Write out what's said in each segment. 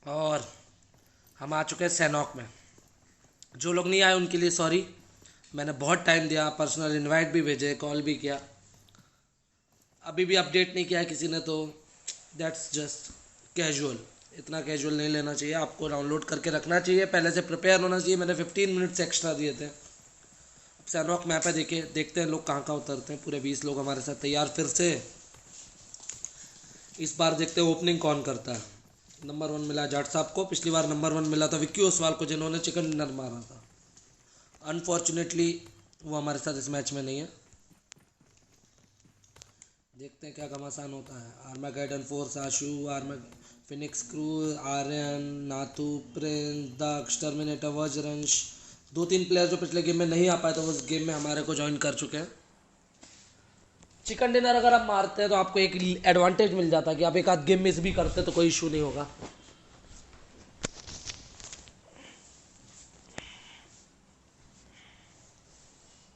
और हम आ चुके हैं सैनॉक में। जो लोग नहीं आए उनके लिए सॉरी। मैंने बहुत टाइम दिया, पर्सनल इनवाइट भी भेजे, कॉल भी किया, अभी भी अपडेट नहीं किया है किसी ने, तो दैट्स जस्ट कैजुअल। इतना कैजुअल नहीं लेना चाहिए, आपको डाउनलोड करके रखना चाहिए, पहले से प्रिपेयर होना चाहिए। मैंने 15 मिनट्स एक्स्ट्रा दिए थे। अब सैनॉक मैप है, देखते हैं लोग कहाँ कहाँ उतरते हैं। पूरे 20 लोग हमारे साथ तैयार फिर से। इस बार देखते हैं ओपनिंग कौन करता है। नंबर 1 मिला जाट साहब को, पिछली बार नंबर 1 मिला था विक्की ओसवाल को, जिन्होंने चिकन डिनर मारा था। अनफॉर्चुनेटली वो हमारे साथ इस मैच में नहीं है। देखते हैं क्या घमासान होता है। आर्मागेडन फोर्स, आशु, आर्मा, फिनिक्स क्रू, आर्यन, नातू, प्रिंस, दक्ष, टर्मिनेटर, वज्रंश। 2-3 प्लेयर जो पिछले गेम में नहीं आ पाए थे वो इस गेम में हमारे को ज्वाइन कर चुके हैं। चिकन डिनर अगर आप मारते हैं तो आपको एक एडवांटेज मिल जाता है कि आप एक आध गेम मिस भी करते तो कोई इशू नहीं होगा।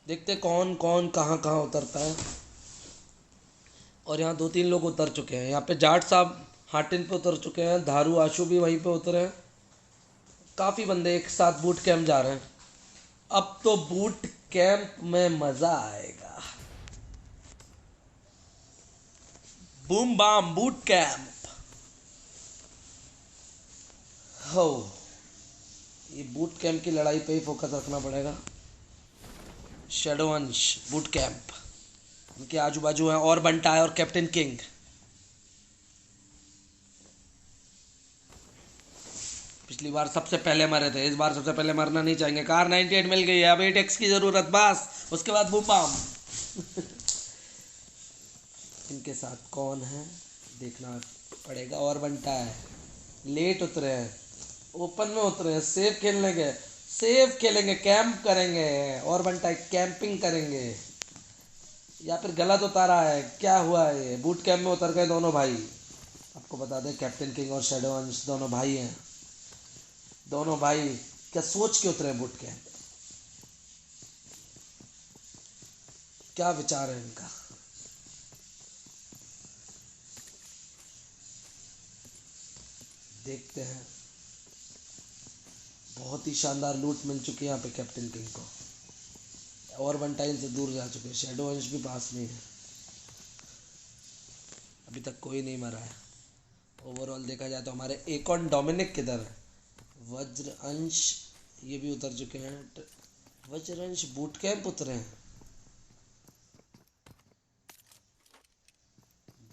देखते कौन कौन कहाँ कहाँ उतरता है। और यहाँ 2-3 लोग उतर चुके हैं। यहाँ पे जाट साहब हाटिन पे उतर चुके हैं, धारू आशु भी वहीं पे उतरे हैं। काफ़ी बंदे एक साथ बूट कैंप जा रहे हैं। अब तो बूट कैंप में मज़ा आएगा। बूम बाम बूट कैंप हो। ये बूट कैंप की लड़ाई पे ही फोकस रखना पड़ेगा। शेडोवंश बूट कैंप, उनके आजू बाजू हैं और बंटा है और कैप्टन किंग। पिछली बार सबसे पहले मरे थे, इस बार सबसे पहले मरना नहीं चाहेंगे। कार 98 मिल गई है, अब 8x की ज़रूरत बस, उसके बाद बूम बाम। इनके साथ कौन है देखना पड़ेगा। और बंटा है, लेट उतरे हैं, ओपन में उतरे हैं, सेफ खेलने के, सेफ खेलेंगे, कैंप करेंगे। और बंटा है कैंपिंग करेंगे या फिर गलत उतारा है, क्या हुआ है। ये बूट कैंप में उतर गए दोनों भाई। आपको बता दें कैप्टन किंग और शैडो अंश दोनों भाई हैं। दोनों भाई क्या सोच के उतरे बूट कैंप, क्या विचार है इनका। देखते हैं। बहुत ही शानदार लूट मिल चुकी है यहाँ पे कैप्टन किंग को। और वन टाइम से दूर जा चुके हैं, शैडो अंश भी पास में है। अभी तक कोई नहीं मरा है। ओवरऑल देखा जाए तो हमारे एकॉन डोमिनिक किधर है। वज्र अंश ये भी उतर चुके हैं। वज्र अंश बूट कैंप उतरे हैं।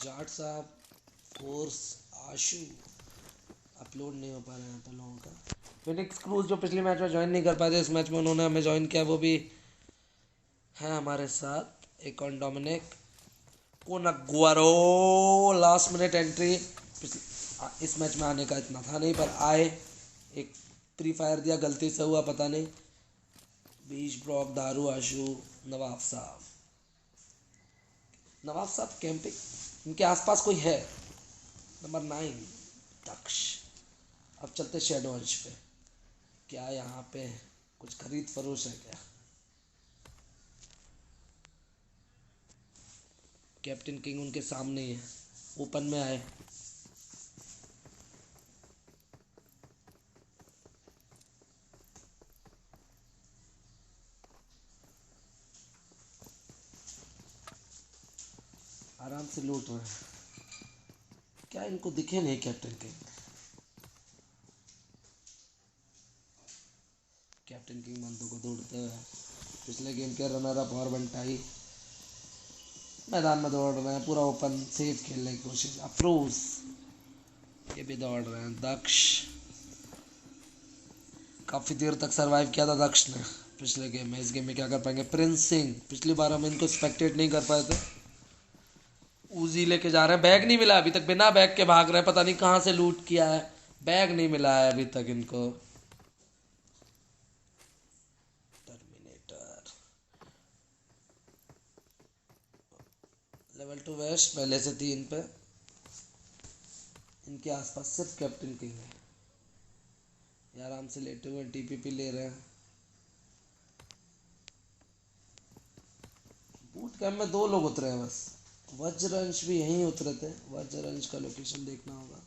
जाट साहब, फोर्स, आशु अपलोड नहीं हो पा रहा है यहाँ पे लोगों का। फिनिक्स क्रूज जो पिछले मैच में ज्वाइन नहीं कर पाए थे, इस मैच में उन्होंने हमें ज्वाइन किया, वो भी है हमारे साथ। एकॉन डोमिनिक, कोनाग्वारो लास्ट मिनट एंट्री। इस मैच में आने का इतना था नहीं पर आए। एक प्री फायर दिया, गलती से हुआ पता नहीं। बीच ब्रॉक, दारू आशु, नवाब साहब। नवाब साहब कैंपिंग, इनके आसपास कोई है। नंबर 9 दक्ष। अब चलते शेडो अंश पे। क्या यहाँ पे कुछ खरीद फरोश है क्या। कैप्टन किंग उनके सामने ही है, ओपन में आए। आराम से लूट रहे हैं। क्या इनको दिखे नहीं कैप्टन किंग। कैप्टन किंग बंदों को दौड़ते हुए पिछले गेम के रनर अप और बंटाई मैदान में दौड़ रहे हैं, पूरा ओपन सेफ खेलने की कोशिश। अफरोज ये भी दौड़ रहे हैं। दक्ष काफ़ी देर तक सरवाइव किया था दक्ष ने पिछले गेम में। इस गेम में क्या कर पाएंगे। प्रिंस सिंह, पिछली बार हम इनको स्पेक्टेट नहीं कर पाए थे। उजी लेके जा रहे हैं, बैग नहीं मिला अभी तक, बिना बैग के भाग रहे हैं, पता नहीं कहाँ से लूट किया है। बैग नहीं मिला है अभी तक इनको। टर्मिनेटर लेवल 2 वेस्ट पहले से थी इन पे। इनके आसपास सिर्फ कैप्टन किंग है। ये आराम से लेटे हुए टीपीपी ले रहे हैं। बूट कैंप में 2 लोग उतरे हैं बस। वज्रंश भी यहीं उतरे थे, वज्रंश का लोकेशन देखना होगा।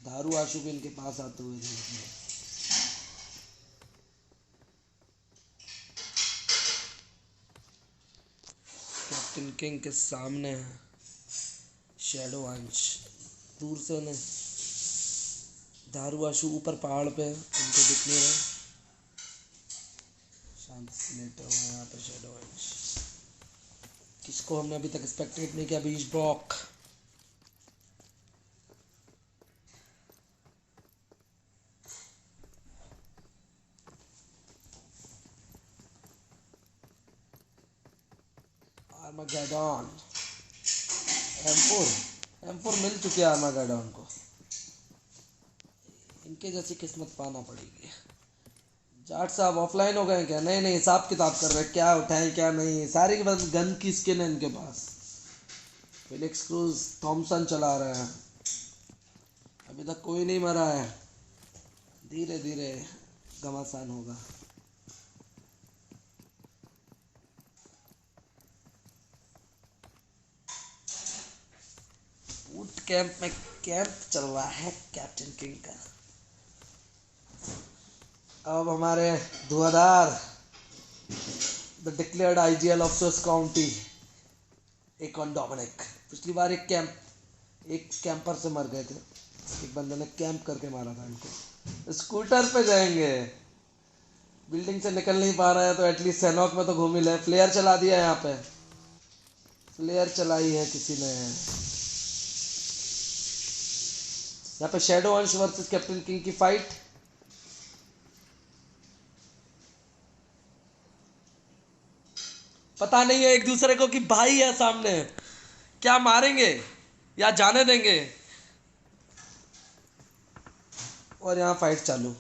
दारू आशु भी इनके पास आते हुए देख रहे हैं। कैप्टन किंग के सामने है शैडो अंश, दूर से उन्हें दारू आशु ऊपर पहाड़ पे उनको दिख नहीं रहे, शांति से लेटे हुए हैं यहाँ पे शैडो अंश। किसको हमने अभी तक एक्सपेक्टेड नहीं किया, बीच ब्रॉक। आर्मागेडॉन M4 मिल चुकी है आर्मागेडॉन को। इनके जैसी किस्मत पाना पड़ेगी। जाट साहब ऑफलाइन हो गए क्या? नहीं नहीं, हिसाब किताब कर रहे क्या उठाएं क्या नहीं, सारी के बस गन की स्किन है इनके पास। फिनिक्स क्रूज थॉमसन चला रहे हैं, अभी तक कोई नहीं मरा है, धीरे धीरे घमासान होगा। बूट कैंप में कैंप चल रहा है कैप्टन किंग का। अब हमारे धुआंधार the declared IGL of Swiss county एकॉन डोमिनिक पिछली बार एक कैंपर से मर गए थे, एक बंदे ने कैंप करके मारा था इनको। स्कूटर पे जाएंगे, बिल्डिंग से निकल नहीं पा रहा है तो एटलीस्ट सैनॉक में तो घूम ही ले। फ्लेयर चला दिया यहाँ पे, फ्लेयर चलाई है किसी ने यहाँ पे। शैडो अंश वर्सेस कैप्टन किंग की फाइट। पता नहीं है एक दूसरे को कि भाई है सामने, क्या मारेंगे या जाने देंगे। और यहाँ फाइट चालू,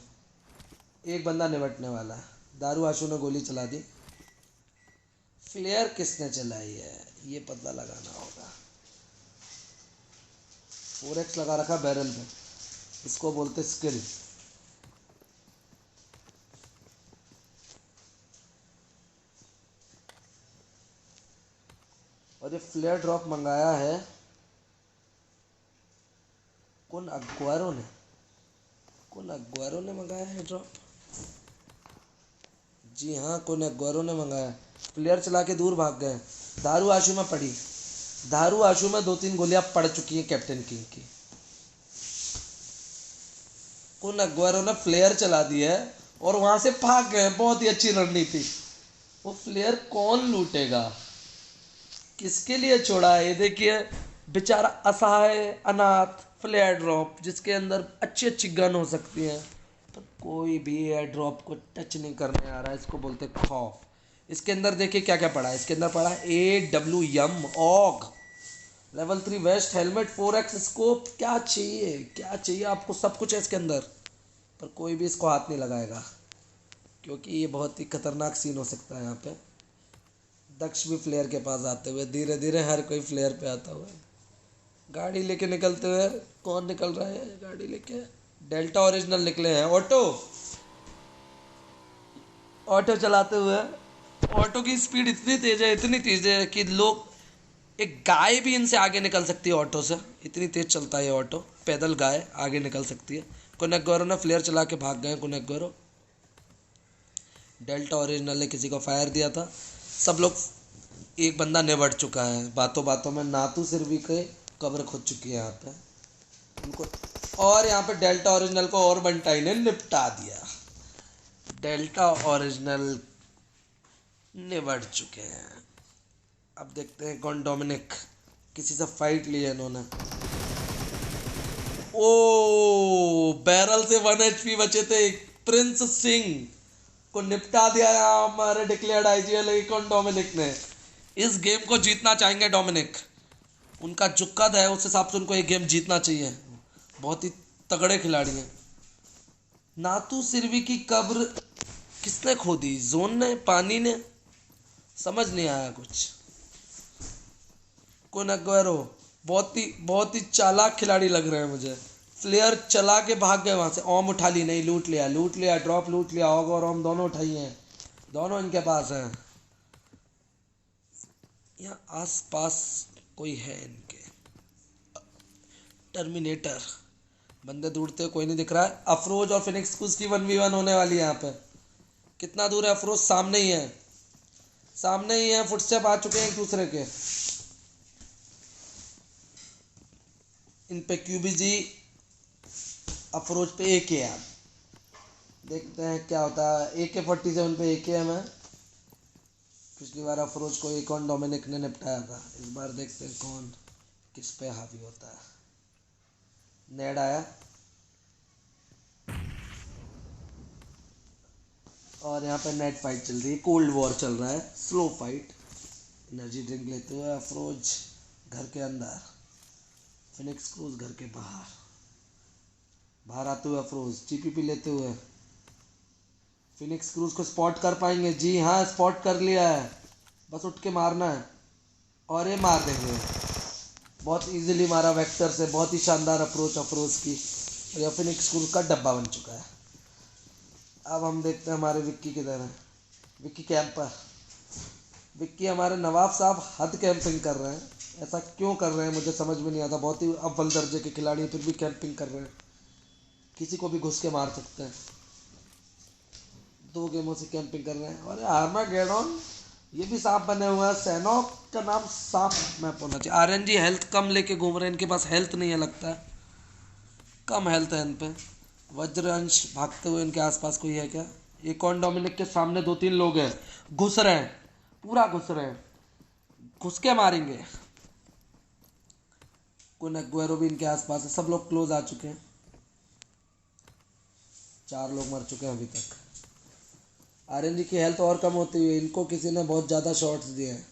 एक बंदा निपटने वाला है। दारू आशु ने गोली चला दी, फ्लेयर किसने चलाई है ये पता लगाना होगा। 4x लगा रखा बैरल पे, इसको बोलते स्किल। और ये फ्लेयर ड्रॉप मंगाया है कौन? अग्वारो ने मंगाया है ड्रॉप। जी हाँ, कौन अग्वारो ने मंगाया। फ्लेयर चला के दूर भाग गए। दारू आशु में पड़ी, दारू आशु में 2-3 गोलियां पड़ चुकी हैं कैप्टन किंग की। कौन अग्वारो ने फ्लेयर चला दी है और वहां से भाग गए। बहुत ही अच्छी रणनीति। वो फ्लेयर कौन लूटेगा, किसके लिए छोड़ा है? ये देखिए बेचारा असहाय अनाथ फ्लेयर ड्रॉप जिसके अंदर अच्छी अच्छी गन हो सकती है, पर कोई भी एयर ड्रॉप को टच नहीं करने आ रहा है। इसको बोलते खौफ। इसके अंदर देखिए क्या क्या पड़ा है। इसके अंदर पड़ा है AWM AUG, level 3 vest, helmet, 4x scope. क्या चाहिए आपको? सब कुछ है इसके अंदर, पर कोई भी इसको हाथ नहीं लगाएगा क्योंकि ये बहुत ही खतरनाक सीन हो सकता है। यहाँ पे दक्ष भी फ्लेयर के पास आते हुए, धीरे धीरे हर कोई फ्लेयर पे आता हुआ, गाड़ी लेके निकलते हुए। कौन निकल रहा है गाड़ी लेके? डेल्टा ओरिजिनल निकले हैं। ऑटो चलाते हुए। ऑटो की स्पीड इतनी तेज है कि लोग, एक गाय भी इनसे आगे निकल सकती है ऑटो से, इतनी तेज चलता है ये ऑटो। पैदल गाय आगे निकल सकती है। कुनेगोरो ने फ्लेयर चला के भाग गए। कुनेगोरो, डेल्टा ओरिजिनल ने किसी को फायर दिया था। सब लोग, एक बंदा निपट चुका है बातों बातों में। नातू सिर्वी के कब्र खुद चुकी है यहाँ पे उनको। और यहाँ पे डेल्टा ओरिजिनल को और बंटाई ने निपटा दिया। डेल्टा ओरिजिनल निपट चुके हैं। अब देखते हैं कौन डोमिनिक। किसी से फाइट ली है इन्होंने। ओ, बैरल से 1 HP बचे थे। प्रिंस सिंह को निपटा दिया हमारे डिक्लेयर्ड IGL एकॉन डोमिनिक ने। इस गेम को जीतना चाहेंगे डोमिनिक, उनका जो कद है उस हिसाब से उनको ये गेम जीतना चाहिए। बहुत ही तगड़े खिलाड़ी हैं। नातू सिर्वी की कब्र किसने खोदी? जोन ने, पानी ने? समझ नहीं आया कुछ। कुनेगोरो बहुत ही चालाक खिलाड़ी लग रहे हैं मुझे। फ्लेयर चला के भाग गए वहां से। ओम उठा ली नहीं, लूट लिया ड्रॉप लूट लिया। ऑग और ओम दोनों उठाई हैं, दोनों इनके पास हैं। यहाँ आस पास कोई है इनके। टर्मिनेटर बंदे ढूंढते हुए कोई नहीं दिख रहा है। अफरोज और फिनिक्स क्रूज की 1v1 होने वाली है यहाँ पे। कितना दूर है अफरोज? सामने ही है, सामने ही है, फुटस्टेप आ चुके हैं एक दूसरे के। इन पे क्यूबीजी, अफरोज पे एक है यार। देखते हैं क्या होता है। AK-47 पे AK है। मैं पिछली बार अफरोज को एक और डोमिनिक ने निपटाया था, इस बार देखते हैं कौन किस पे हावी होता है। नेड आया और यहाँ पे नेट फाइट चल रही है, कोल्ड वॉर चल रहा है, स्लो फाइट। एनर्जी ड्रिंक लेते हुए अफरोज घर के अंदर, फिनिक्स क्रूज घर के बाहर। बाहर आते हुए अफरोज TPP लेते हुए फिनिक्स क्रूज को स्पॉट कर पाएंगे? जी हाँ, स्पॉट कर लिया है, बस उठ के मारना है और ये मार देंगे। बहुत इजीली मारा वेक्टर से, बहुत ही शानदार अप्रोच अफरोज की। और यह फिनिक्स क्रूज का डब्बा बन चुका है। अब हम देखते हैं हमारे विक्की किधर है। विक्की कैंपर। विक्की हमारे नवाब साहब हद कैंपिंग कर रहे हैं। ऐसा क्यों कर रहे हैं मुझे समझ में नहीं आता। बहुत ही अव्वल दर्जे के खिलाड़ी फिर भी कैंपिंग कर रहे हैं। किसी को भी घुस के मार सकते हैं। 2 गेमों से कैंपिंग कर रहे हैं। और आर्मागेडोन ये भी सांप बने हुए हैं। सैनोक का नाम सांप मैप होना चाहिए। RNG हेल्थ कम लेके घूम रहे हैं, इनके पास हेल्थ नहीं है लगता है, कम हेल्थ है इन पे। वज्रअंश भागते हुए इनके आसपास कोई है क्या? एक और डोमिनिक के सामने 2-3 लोग हैं, घुस रहे हैं, पूरा घुस रहे हैं, घुस के मारेंगे। कुन एग्वेरो भी इनके आसपास है। सब लोग क्लोज आ चुके हैं। 4 लोग मर चुके हैं अभी तक। RNG की हेल्थ और कम होती हुई, इनको किसी ने बहुत ज़्यादा शॉट्स दिए हैं।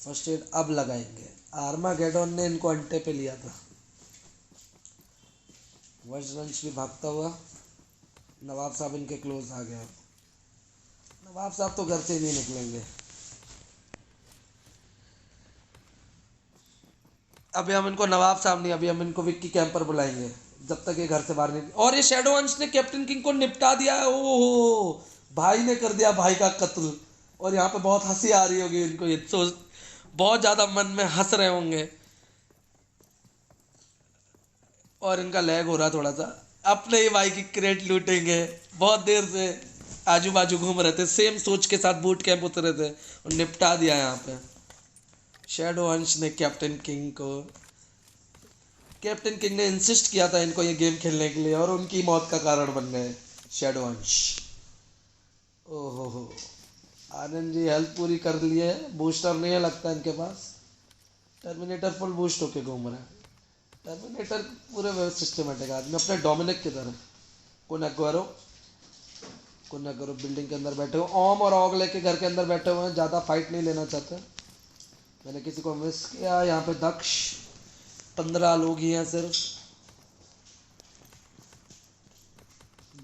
फर्स्ट एड अब लगाएंगे। आर्मागेडोन ने इनको अंटे पे लिया था। वज्रंश भी भागता हुआ। नवाब साहब इनके क्लोज आ गया। नवाब साहब तो घर से ही नहीं निकलेंगे। अभी हम इनको नवाब साहब नहीं, अभी हम इनको विक्की कैंपर बुलाएंगे जब तक ये घर से बाहर नहीं। और ये शैडो अंश ने कैप्टन किंग को निपटा दिया है। ओहो, भाई ने कर दिया भाई का कत्ल। और यहाँ पे बहुत हंसी आ रही होगी इनको, ये सोच बहुत ज़्यादा मन में हंस रहे होंगे। और इनका लैग हो रहा थोड़ा सा। अपने ही भाई की क्रेट लूटेंगे। बहुत देर से आजू बाजू घूम रहे थे, सेम सोच के साथ बूट कैंप उतरे थे और निपटा दिया यहाँ पे शैडो अंश ने कैप्टन किंग को। कैप्टन किंग ने इंसिस्ट किया था इनको ये गेम खेलने के लिए और उनकी मौत का कारण बन गए शैडो अंश। ओहो हो, RNG हेल्थ पूरी कर लिए। बूस्टर नहीं है लगता इनके पास। टर्मिनेटर फुल बूस्ट होके घूम रहा है। टर्मिनेटर पूरे सिस्टमेटिक आदमी। अपने डोमिनिक की तरह कुन एग्वेरो बिल्डिंग के अंदर बैठे हुए। ओम और ऑग लेके घर के अंदर बैठे हुए हैं, ज़्यादा फाइट नहीं लेना चाहते। मैंने किसी को मिस किया। यहाँ पे दक्ष, 15 लोग ही हैं सिर्फ।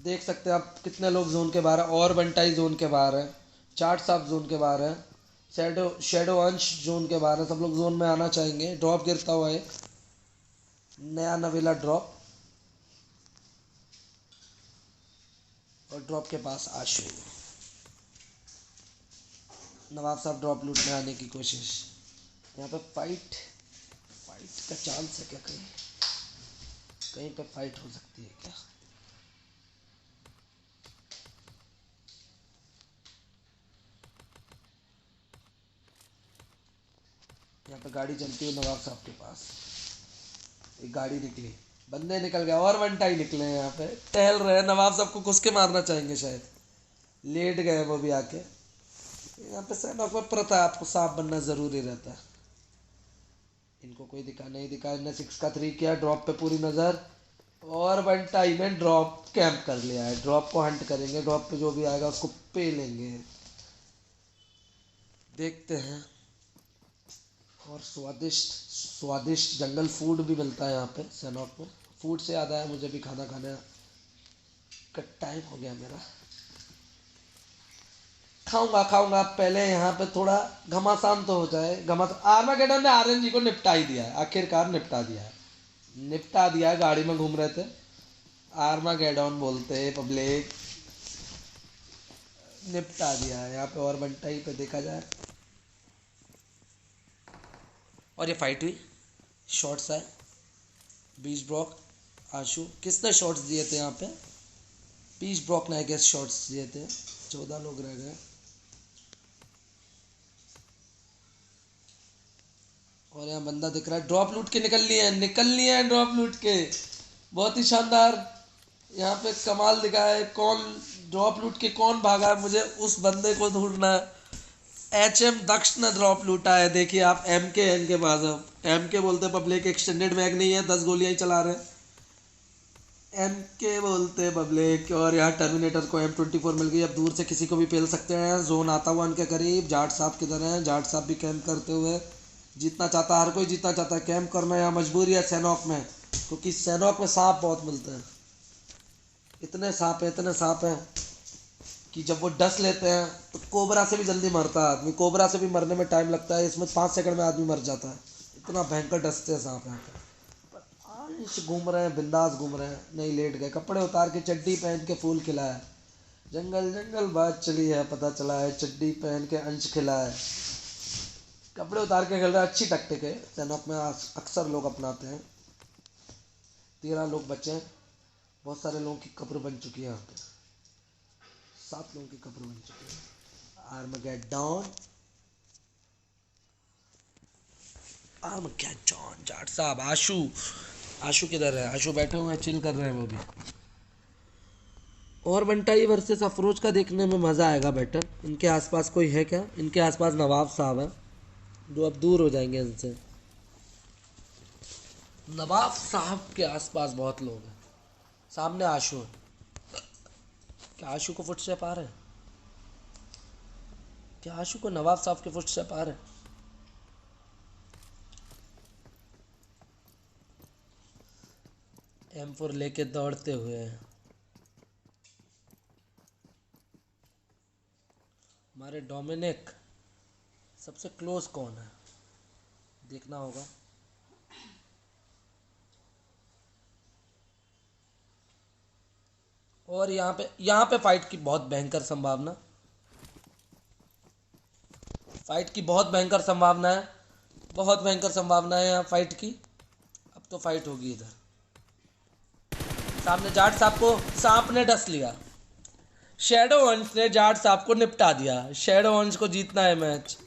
देख सकते हैं आप कितने लोग जोन के बाहर है। और बंटाई जोन के बाहर है, चार्ट साफ जोन के बाहर है, शैडो अंश जोन के बाहर है। सब लोग जोन में आना चाहेंगे। ड्रॉप गिरता हुआ है, नया नवेला ड्रॉप। और ड्रॉप के पास आशु। नवाब साहब ड्रॉप लूटने आने की कोशिश। यहाँ पे फाइट का चांस है क्या? कहीं कहीं पे फाइट हो सकती है क्या? यहाँ पे गाड़ी चलती है नवाब साहब के पास। एक गाड़ी निकली, बंदे निकल गए और वनटाई निकले हैं। यहाँ पे टहल रहे हैं। नवाब साहब को घुस के मारना चाहेंगे शायद, लेट गए वो भी आके। यहाँ पे सैनोक में प्रताप साफ बनना जरूरी रहता है। इनको कोई दिखा नहीं दिखा। इनने 6 का 3 किया। ड्रॉप पे पूरी नज़र। और वनटाई में ड्रॉप कैंप कर लिया है। ड्रॉप को हंट करेंगे। ड्रॉप पे जो भी आएगा उसको पे लेंगे। देखते हैं। और स्वादिष्ट स्वादिष्ट जंगल फूड भी मिलता है यहाँ पे सैनोक में। फूड से याद आया, मुझे भी खाना खाने का टाइम हो गया मेरा। खाऊंगा पहले यहाँ पे थोड़ा घमासान तो हो जाए। आर्मागेडोन ने RNG को निपटा ही दिया है, आखिरकार निपटा दिया है। गाड़ी में घूम रहे थे। आर्मागेडोन बोलते हैं पब्लिक। निपटा दिया है यहाँ पे। और बंटाई पे देखा जाए। और ये फाइट हुई, शॉट्स आए, बीच ब्लॉक, आशु किसने शॉट्स दिए थे यहाँ पे? पीच ब्रॉक ने आई गेस शॉट्स दिए थे। 14 लोग रह गए। और यहाँ बंदा दिख रहा है, ड्रॉप लूट के निकल लिए हैं ड्रॉप लूट के। बहुत ही शानदार यहाँ पे कमाल दिखाया है। कौन ड्रॉप लूट के कौन भागा है, मुझे उस बंदे को ढूंढना है। HM दक्ष ने ड्रॉप लूटा है। देखिए आप MK है इनके पास। अब MK बोलते पब्लिक, एक्सटेंडेड मैग नहीं है, 10 गोलियां ही चला रहे हैं। MK बोलते पब्लिक। और यहाँ टर्मिनेटर को M24 मिल गई। अब दूर से किसी को भी पेल सकते हैं। जोन आता हुआ उनके करीब। जाट साहब किधर हैं? जाट साहब भी कैंप करते हुए। जीतना चाहता, हर कोई जीतना चाहता है। कैंप करना यहाँ मजबूरी है सैनॉक में, क्योंकि सैनॉक में सांप बहुत मिलते हैं। इतने सांप हैं कि जब वो डस लेते हैं तो कोबरा से भी जल्दी मरता है आदमी। कोबरा से भी मरने में टाइम लगता है, इसमें 5 सेकंड में आदमी मर जाता है। इतना भयंकर डसते हैं सांप यहाँ पे। अंश घूम रहे हैं, बिंदास घूम रहे हैं, नहीं लेट गए। कपड़े उतार के चड्डी पहन के फूल खिलाया है। जंगल बात चली है, पता चला है चड्डी पहन के अंश खिला है। कपड़े उतार के खेल रहा है। अच्छी टैक्टिक है, सैनॉक में अक्सर लोग अपनाते हैं। 13 लोग बचे हैं। बहुत सारे लोगों की कब्र बन चुकी है यहाँ पे। 7 लोगों की कब्र बन चुकी है। आर्मगेडॉन जाट साहब। आशु किधर है? आशु बैठे हुए हैं, चिल कर रहे हैं वो भी। और बंटाई वर्सेस अफरोज का देखने में मज़ा आएगा बेटर। इनके आसपास कोई है क्या? इनके आसपास नवाब साहब है, जो अब दूर हो जाएंगे इनसे। नवाब साहब के आसपास बहुत लोग हैं। सामने आशु है। क्या आशु को फुटस्टेप आ रहे हैं? क्या आशु को नवाब साहब के फुटस्टेप आ रहे हैं? M4 लेके दौड़ते हुए हैं। हमारे डोमिनिक सबसे क्लोज कौन है, देखना होगा। और यहाँ पे फाइट की बहुत भयंकर संभावना है। बहुत भयंकर संभावना है यहाँ फाइट की। अब तो फाइट होगी इधर। सामने जाट साहब को सांप ने डस लिया। शैडो वंश ने जाट साहब को निपटा दिया। शैडो वंश को जीतना है मैच।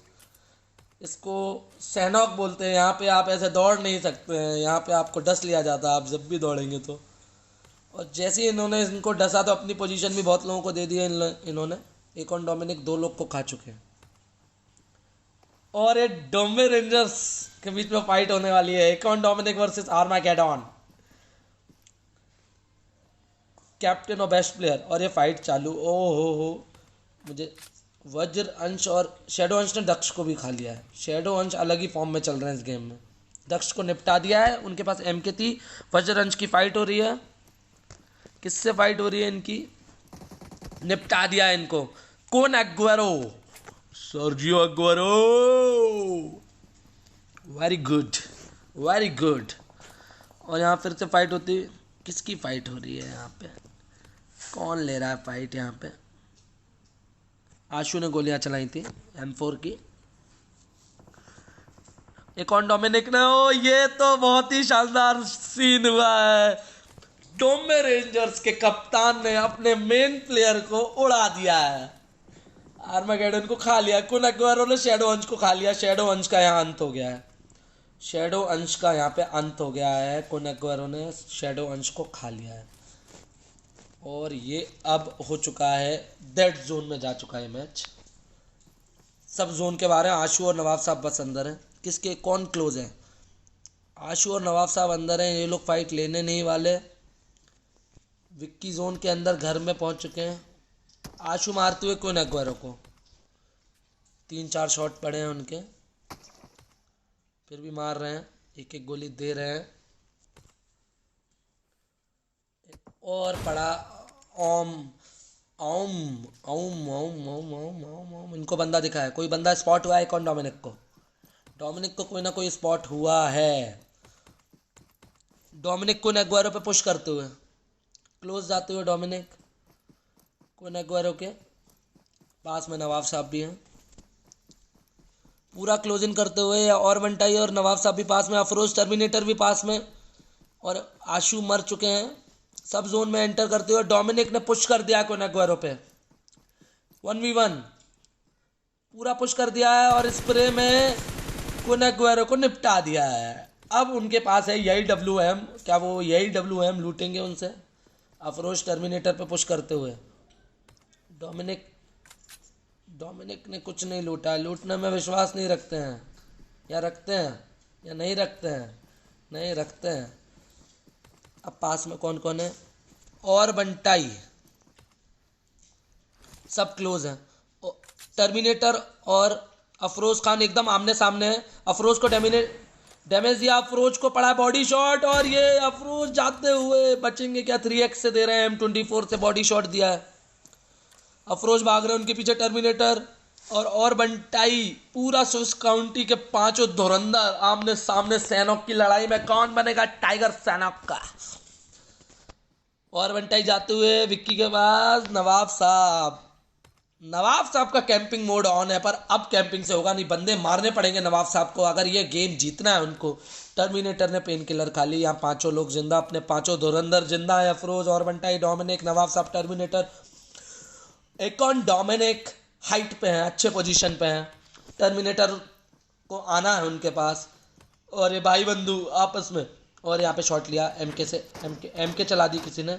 इसको सैनॉक बोलते हैं। यहाँ पे आप ऐसे दौड़ नहीं सकते हैं, यहाँ पे आपको डस लिया जाता है आप जब भी दौड़ेंगे तो। और जैसे ही इन्होंने इनको डसा तो अपनी पोजीशन भी बहुत लोगों को दे दी है इन्होंने। एक और डोमिनिक 2 लोग को खा चुके हैं। और ये डोम्बे रेंजर्स के बीच में फाइट होने वाली है। एक और डोमिनिक वर्सेस आर्मागेडॉन, कैप्टन और बेस्ट प्लेयर। और ये फाइट चालू। ओ हो मुझे वज्र अंश और शैडो अंश ने दक्ष को भी खा लिया है। शैडो अंश अलग ही फॉर्म में चल रहे हैं इस गेम में। दक्ष को निपटा दिया है। उनके पास MK थी। वज्र अंश की फाइट हो रही है। किससे फाइट हो रही है इनकी? निपटा दिया है इनको। कौन? Agüero, Sergio Agüero. Very good. और यहाँ फिर से फाइट होती है। किसकी फाइट हो रही है यहाँ पे? कौन ले रहा है फाइट यहाँ पे? आशु ने गोलियां चलाई थी M4 की। एक और डोमिनिक ने। ओ ये तो बहुत ही शानदार सीन हुआ है। डोम्बे रेंजर्स के कप्तान ने अपने मेन प्लेयर को उड़ा दिया है। आर्मागेडन को खा लिया। कुन अग्वारो ने शैडो अंश को खा लिया। शैडो अंश का यहाँ अंत हो गया है। कुन अग्वारो ने शैडो अंश को खा लिया है। और ये अब हो चुका है, डेड जोन में जा चुका है मैच। सब जोन के बारे में आशु और नवाब साहब बस अंदर हैं। किसके कौन क्लोज है? आशु और नवाब साहब अंदर हैं। ये लोग फाइट लेने नहीं वाले। विक्की जोन के अंदर घर में पहुंच चुके हैं। आशु मारते हुए कोई अग्वारो को। 3-4 शॉट पड़े हैं उनके, फिर भी मार रहे हैं। एक गोली दे रहे हैं। और पड़ा ओम ओम ओम ओम ओम ओम ओम ओम। इनको बंदा दिखा है। कोई बंदा स्पॉट हुआ है। कौन? डोमिनिक को कोई ना कोई स्पॉट हुआ है। डोमिनिक को एग्वारो पे पुश करते हुए क्लोज जाते हुए। डोमिनिक को एग्वारो के पास में नवाब साहब भी हैं। पूरा क्लोजिंग करते हुए। और वंटाई और नवाब साहब भी पास में। अफरोज टर्मिनेटर भी पास में। और आशु मर चुके हैं। सब जोन में एंटर करते हुए डोमिनिक ने पुश कर दिया कुन एग्वेरो पे। 1v1 पूरा पुश कर दिया है और स्प्रे में कुन एग्वेरो को निपटा दिया है। अब उनके पास है यही WM, क्या वो यही WM लूटेंगे उनसे? अफरोज टर्मिनेटर पे पुश करते हुए। डोमिनिक ने कुछ नहीं लूटा। लूटने में विश्वास नहीं रखते हैं, या रखते हैं या नहीं रखते हैं? नहीं रखते हैं। अब पास में कौन कौन है? और बंटाई, सब क्लोज हैं। टर्मिनेटर और अफरोज खान एकदम आमने सामने हैं। अफरोज को डैमेज दिया, अफरोज को पड़ा बॉडी शॉट और ये अफरोज जाते हुए बचेंगे क्या? 3x से दे रहे हैं, M24 से बॉडी शॉट दिया है। अफरोज भाग रहे हैं, उनके पीछे टर्मिनेटर और बंटाई। पूरा स्विस काउंटी के पांचों धुरंधर आमने सामने। सैनोक की लड़ाई में कौन बनेगा टाइगर सैनोक का? और बंटाई जाते हुए विक्की के पास। नवाब साहब का कैंपिंग मोड ऑन है, पर अब कैंपिंग से होगा नहीं, बंदे मारने पड़ेंगे नवाब साहब को अगर ये गेम जीतना है उनको। टर्मिनेटर ने पेन किलर खा ली। यहाँ पांचों लोग जिंदा, अपने पांचों धुरंधर जिंदा है। अफरोज और बंटाई, डोमिनिक, नवाब साहब, टर्मिनेटर। एकॉन डोमिनिक हाइट पे हैं, अच्छे पोजीशन पे हैं। टर्मिनेटर को आना है उनके पास और ये भाई बंधु आपस में। और यहाँ पे शॉट लिया एमके से। एमके चला दी किसी ने,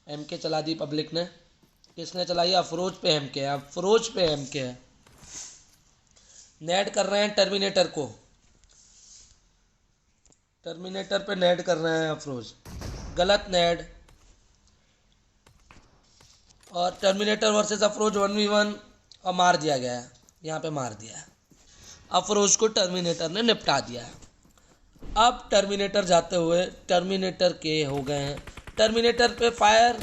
एमके चला दी पब्लिक ने। किसने चलाई? अफरोज पे एमके है, अफरोज पे एमके है। नेड कर रहे हैं टर्मिनेटर को, टर्मिनेटर पे नेड कर रहे हैं अफरोज। गलत नेड। और टर्मिनेटर वर्सेस अफरोज 1v1 और मार दिया गया है। यहाँ पे मार दिया है अफरोज को, टर्मिनेटर ने निपटा दिया है। अब टर्मिनेटर जाते हुए टर्मिनेटर के हो गए हैं। टर्मिनेटर पे फायर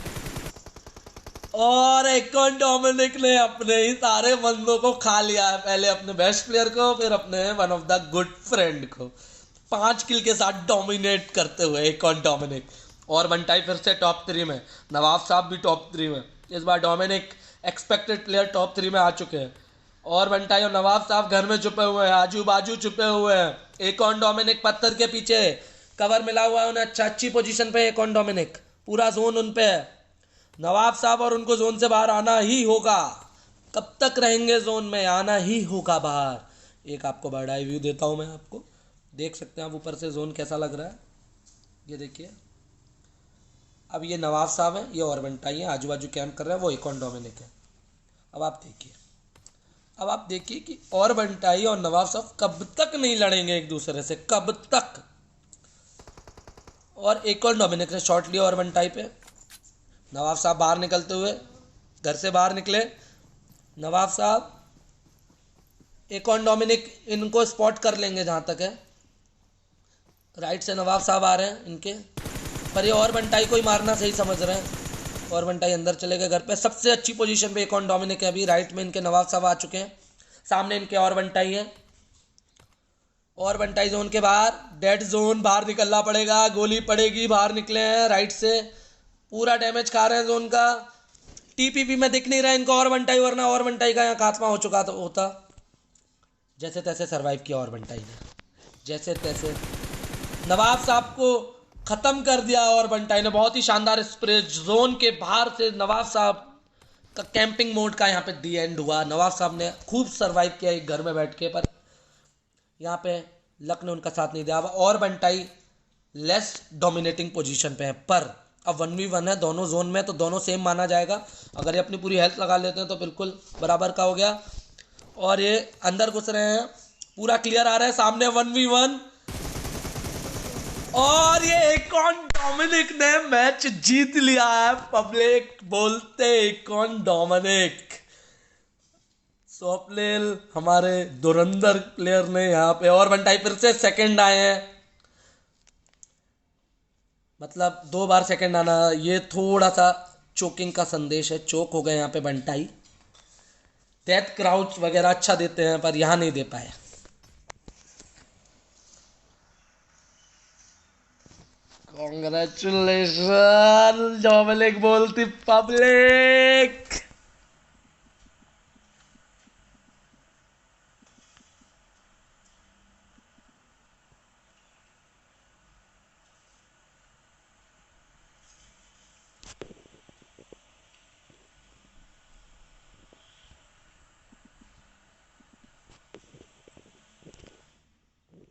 और एकॉन डोमिनिक ने अपने ही सारे बंदों को खा लिया है। पहले अपने बेस्ट प्लेयर को, फिर अपने one of the good friend को। 5 किल के साथ डोमिनेट करते हुए एकॉन डोमिनिक। और बंटाई फिर से टॉप 3 में, नवाब साहब भी टॉप 3 में। इस बार डोमिनिक एक्सपेक्टेड प्लेयर टॉप 3 में आ चुके हैं। और बंटाई और नवाब साहब घर में छुपे हुए हैं, आजू बाजू छुपे हुए हैं। एकॉन डोमिनिक पत्थर के पीछे, कवर मिला हुआ है उन्हें, अच्छी पोजीशन पे एकॉन डोमिनिक। पूरा जोन उन पे है। नवाब साहब और उनको जोन से बाहर आना ही होगा। कब तक रहेंगे जोन में? आना ही होगा बाहर। एक आपको बर्ड आई व्यू देता हूं मैं, आपको देख सकते हैं आप ऊपर से जोन कैसा लग रहा है। ये देखिए, अब ये नवाब साहब हैं, ये और बंटाई हैं, आजू बाजू कैंप कर रहे हैं, वो एकॉन डोमिनिक है। अब आप देखिए कि और बंटाई और नवाब साहब कब तक नहीं लड़ेंगे एक दूसरे से, कब तक। और एकॉन डोमिनिक ने शॉट लिया और बंटाई पे। नवाब साहब बाहर निकलते हुए, घर से बाहर निकले नवाब साहब। एकॉन डोमिनिक इनको स्पॉट कर लेंगे जहां तक है। राइट से नवाब साहब आ रहे हैं इनके, पर ये और बंटाई को ही मारना सही समझ रहे हैं। और बंटाई अंदर चले गए घर पे। सबसे अच्छी पोजीशन पे एकॉन डोमिनिक है अभी। राइट में इनके नवाब साहब आ चुके हैं, सामने इनके और बंटाई है। और बंटाई जोन के बाहर, डेड जोन, बाहर निकलना पड़ेगा, गोली पड़ेगी। बाहर निकले हैं राइट से, पूरा डैमेज खा रहे हैं जोन का। टीपीपी में दिख नहीं रहा इनको और बंटाई, वरना और बंटाई का यहाँ खात्मा हो चुका होता। जैसे तैसे सरवाइव किया और बंटाई ने, जैसे तैसे नवाब साहब को खत्म कर दिया। और बंटाई ने बहुत ही शानदार स्प्रे जोन के बाहर से। नवाब साहब का कैंपिंग मोड का यहाँ पे दी एंड हुआ। नवाब साहब ने खूब सरवाइव किया एक घर में बैठ के, पर यहाँ पे लक ने उनका साथ नहीं दिया। और बंटाई लेस डोमिनेटिंग पोजीशन पे है, पर अब 1v1 है दोनों जोन में, तो दोनों सेम माना जाएगा। अगर ये अपनी पूरी हेल्थ लगा लेते हैं तो बिल्कुल बराबर का हो गया। और ये अंदर घुस रहे हैं, पूरा क्लियर आ रहा है सामने 1v1। और ये एकॉन डोमिनिक ने मैच जीत लिया है। पब्लिक बोलते एकॉन डोमिनिक। स्वप्निल हमारे धुरंधर प्लेयर ने यहाँ पे, और बंटाई फिर से सेकंड आए हैं। मतलब 2 बार सेकंड आना, ये थोड़ा सा चोकिंग का संदेश है। चोक हो गए यहाँ पे बंटाई। डेथ क्राउच वगैरह अच्छा देते हैं, पर यहाँ नहीं दे पाए। कांग्रेचुलेशन डोमिनिक बोलती पब्लिक।